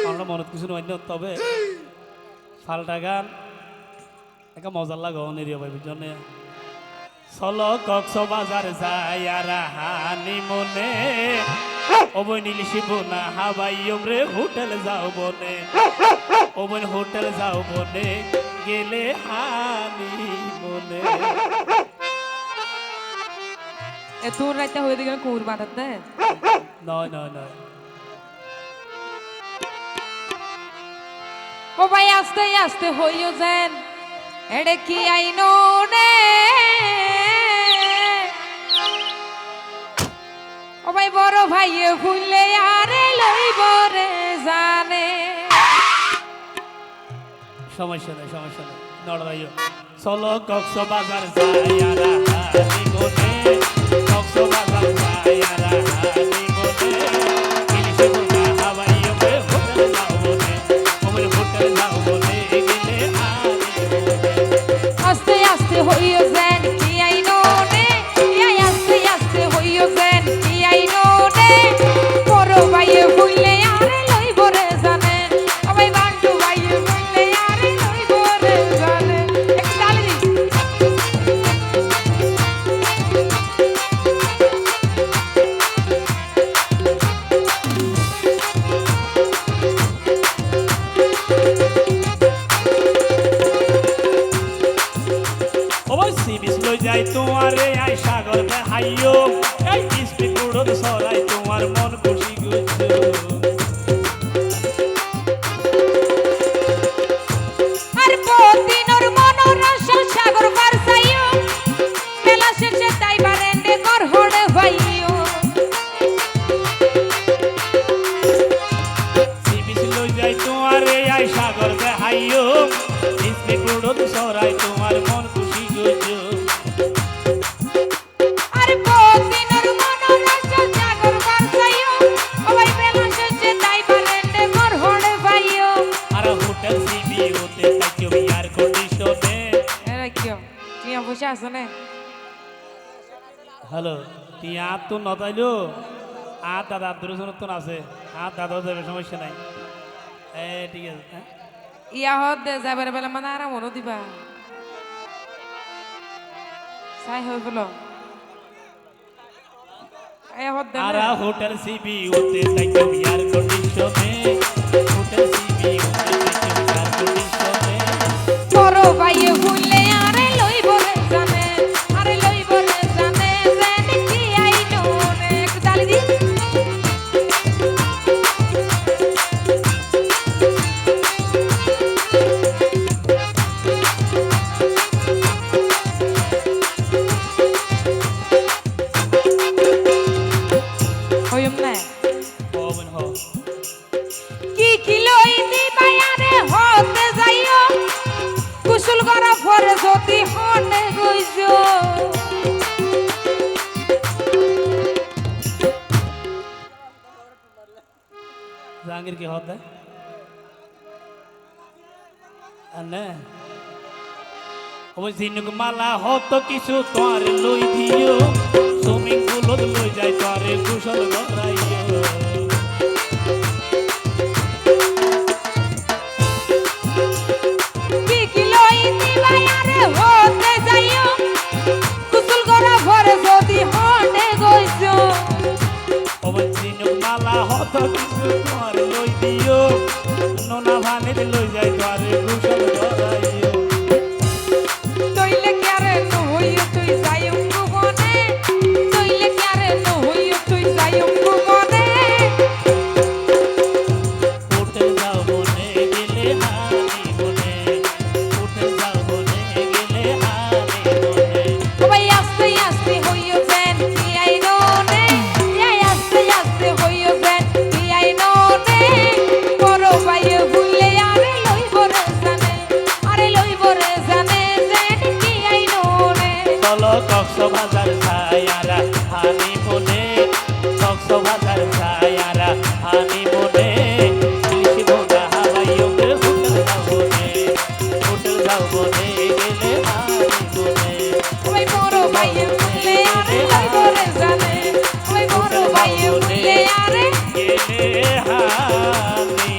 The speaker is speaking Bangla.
আমরা মনে কিছু নয় তবে ফাল্টা গান একটা মজার লাগে অনেরিয়া ভাই জন্য চলো কক্সবাজার যাই আর হানি মনে অবৈ নিলিশিব না হাবাইম রে হোটেল যাও বনে অবৈ হোটেল যাও বনে গেলে হানি মনে এ তোর রাইতে হয়ে দিকে কুর বাঁধাত দে নয় নয় নয় ও ভাই আস্তে আস্তে হইও যেন এড়ে কি আইনো রে ও ভাই বড় ভাইয়ে ভুললে আরে লইব রে জানে সমস্যা নেই নড়াইও চলো কক্সবাজার যাই আর হানি মনে কক্সবাজার যাই আর হানি মনে ইলিশে বোনা হাবাইম রে হোটেল যাও বনে অবৈ হোটেল যাও বনে গেলে হানি মনে আস্তে আস্তে হইও যেন কি আইনো রে আস্তে আস্তে হইও যেন কি আইনো রে বড় ভাইয়ে ভুললে আরে লইব রে জানে ও ভাই বান্টু ভাইয়ে ভুললে আরে লইব রে জানে এক তালি দি অবৈ সি বিচ লৈ যাই তোমারে আই সাগর দেখাইও এই স্পিড উড়ত সরাই তোমার মন খুশি গুছো আর পদিনর মনোরস সাগর বারসাইও মেলা শেষে তাই বারেন্ডে ঘর হড়ে ভাইও সি বিচ লৈ যাই তোমারে আই সাগর দেখাইও স্পিড উড়ত সরাই তোমার মন খুশি গুছো আর পদিনর মনোরস সাগর বারসাইও ও ভাই মেলা শেষে তাই বারেন্ডে ঘর হড়ে ভাইও আর হোটেল সিবি হতে থাকিও এয়ার কন্ডিশনে এরা কি মিয়া বসে আছে না হ্যালো টিয়া তো নতাইলো আর দাদা দুজন তো আছে আর দাদাও যাবে সমস্যা নাই ঠিক আছে হ্যাঁ ইয়া হদ দে যাবার বেলা মানে আরাম হলো দিবা সাই হয়ে বলো এ হদ দে আরা হোটেল সিবি উতে তাইকে বিয়ার কন্ডিশনে হোটেল সিবি উতে তাইকে বিয়ার কন্ডিশনে বড় ভাইয়ে ভুললে আরে লইব রে জানে আরে লইব রে জানে যেন কি আইনো রে একটু তালি দি হইম না ওবেন হো কি লই দিবা আরে হতে যাইও কুশল করা পরে যদি হনে গইছো জাহাঙ্গীর কি হতে আনে ওই জিনুক মালা হত কিছু তোর লই দিও সুইমিং পুলত লই যাই তোরে কুশল গরাইও কি লই দিবা আরে হতে যাইও কুশল করা পরে যদি হনে গইছো ওই জিনুক মালা হত কিছু তোর লই দিও নোনা ভানির লই যাই তোরে কুশল গরাইও তইলে কি আরে নহইও তুই যাইও মনে তইলে কি আরে নহইও তুই যাইও মনে হোটেল যাও বনে গেলে হানি মনে হোটেল যাও বনে গেলে হানি মনে ও ভাই আস্তে আস্তে হইও যেন কি আইনো রে আস্তে আস্তে হইও যেন কি আইনো রে বড় ভাইয়ে ভুললে আরে লইব রে জানে যেন কি আইনো রে চলো কক্সবাজার ছায়ারা হানি মনে কক্সবাজার ছায়ারা হানি মনে ইলিশে বোনা হাবাইম রে হোটেল যাও বনে গেলে হানি মনে ওই বড় ভাইয়ে ভুললে আরে লইব রে জানে ওই বড় ভাইয়ে ভুললে আরে গেলে হানি